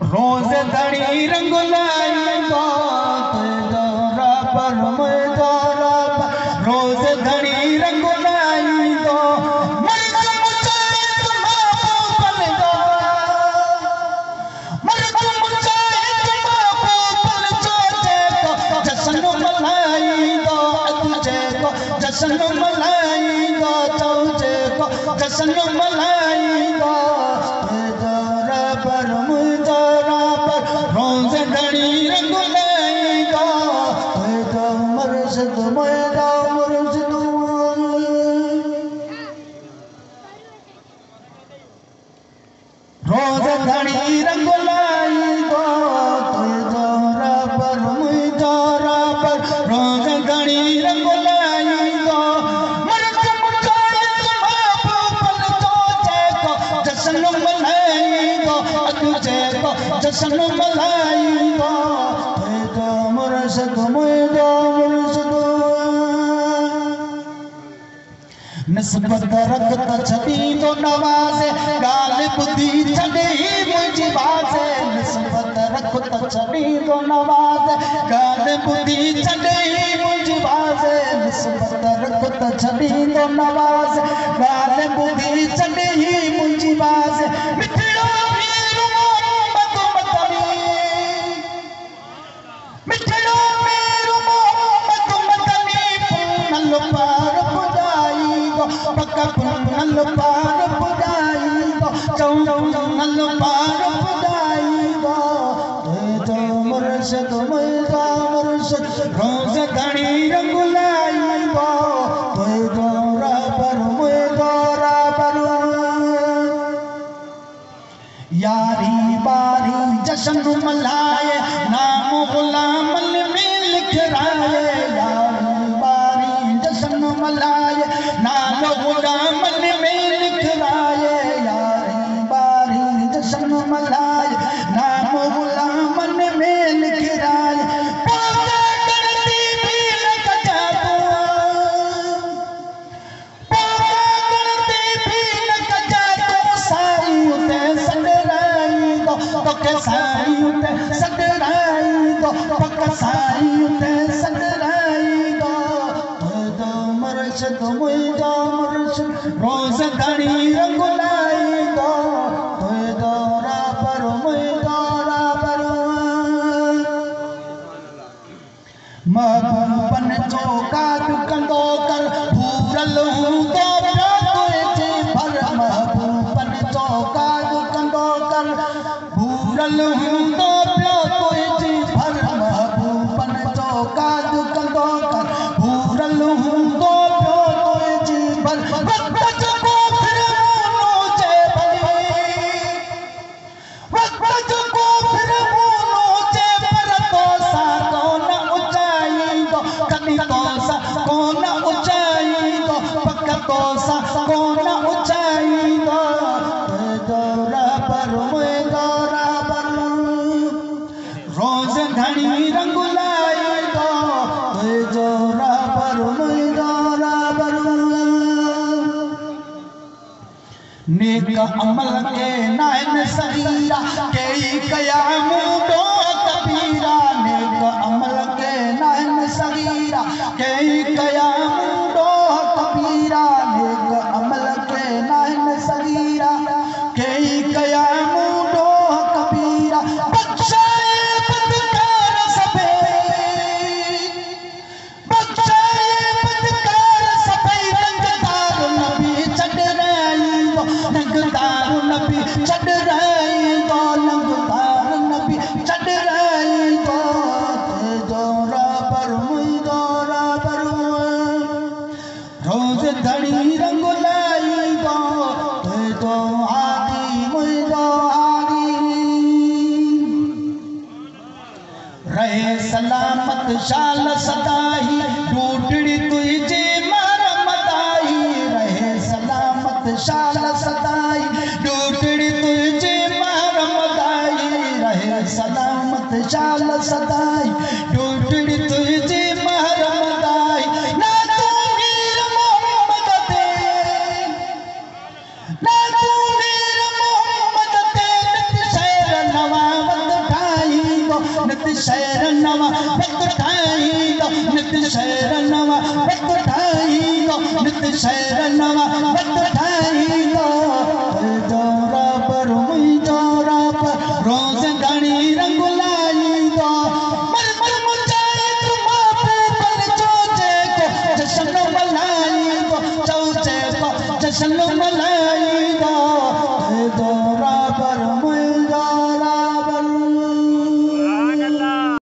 रोज धड़ी रंग लाईंदो तुंहिंजो रब मुंहिंजो रब रोज धड़ी रंग लाईंदो जश्न मल्हाईंदो जश्न मल्हाईंदो चौजे को जश्न मल्हाईंदो रोज धड़ी रंग लाईंदो तुंहिंजो मुर्शिद मुंहिंजो मुर्शिद रोज धड़ी रंग लाईंदो तुंहिंजो रब मुंहिंजो रब रोज धड़ी रंग लाईंदो जश्न मल्हाईंदो तुझे को जश्न मल्हाईंदो तुंहिंजो मुर्शिद मुंहिंजो मुर्शिद निस्बत रखत छॾींदो नवाज़े ॻाल्हि ॿुधी छॾे मुंहिंजी बाज़े निस्बत रखत छॾींदो नवाज़े ॻाल्हि ॿुधी छॾे मुंहिंजी बाज़े निस्बत रखत छॾींदो नवाज़े ॻाल्हि ॿुधी छॾे मुंहिंजी बाज़े मिठड़ो मीर मोहम्मद मदनी मिठड़ो मीर मोहम्मद मदनी पुनल पार पुॼाईंदो पक पुनल पार पुॼाईंदो चौनल पार पुॼाईंदो तुंहिंजो मुर्शिद मुंहिंजो मुर्शिद रोज़ धड़ी रंग लाईंदो तुंहिंजो रब मुंहिंजो रब यारी बारी जश्न मल्हाए नाम गुलाम में लिखराए यारी बारी जश्न मल्हाए नाम गुलाम में लिखराए यारी बारी जश्न मल्हाए नाम गुलाम में लिखराए पूजा करती भी लगा साई उते सॾराईंदो तोखे साई उते सॾराईंदो पक साई उते सॾराईंदो तुंहिंजो मुर्शिद मुंहिंजो मुर्शिद रोज़ धड़ी रंग लाईंदो तुंहिंजो रब मुंहिंजो रब महबूबन जो काद कंदो कर भूरल हूंदो महबूबन जो काद कंदो कर भूरल हूंदो पियो तुंहिंजी भर महबूबन जो काद कंदो कर भूरल हूंदो पियो तुंहिंजी भर वक्त जो फिरमूनो जे भली वक्त जो फिरमूनो जे पर तोसा कोन उचाईंदो कॾहिं तोसा कोन उचाईंदो पक तोसा कोन उचाईंदो तुंहिंजो रब मुंहिंजो रब रोज़ धड़ी रंग लाईंदो तुंहिंजो रब मुंहिंजो रब नेक अमल के नाइन सगीरा कई कया मूंडो कबीरा नेक अमल के नाइन सगीरा कई कया मूंडो कबीरा नेक अमल के नाइन सगीरा कई कया मूंडो कबीरा बख्शाए बदकार सभे बख्शाए बदकार सभे रंगदार नबी छॾराईंदो रंगदार नबी छॾराईंदो रंगदार नबी छॾराईंदो तुंहिंजो रब मुंहिंजो रब रोज़ धड़ी रंग लाईंदो तुंहिंजो आदि मुंहिंजो आदि रहे सलामत शाल सदाई ढूंढड़ी तुझे मार मदाई रहे सलामत शाल सदाई ढूंढड़ी तुझे मार मदाई रहे सलामत शाल सदाई ढूंढड़ी तुझे मार मदाई ना तू मीर मोहम्मद ते ना तू मीर मोहम्मद ते शेर नवाब नित शहर नवा वक्त ठाहींदो नित शहर नवा वक्त ठाहींदो नित शहर नवा वक्त ठाहींदो जोरा पर मुंहिंजो रब रोज़ घणी रंग लाईंदो मर मर मुंहिंजा तूं महबूबन जो जेको जश्न मल्हाईंदो जो जेको जश्न मल्हाईंदो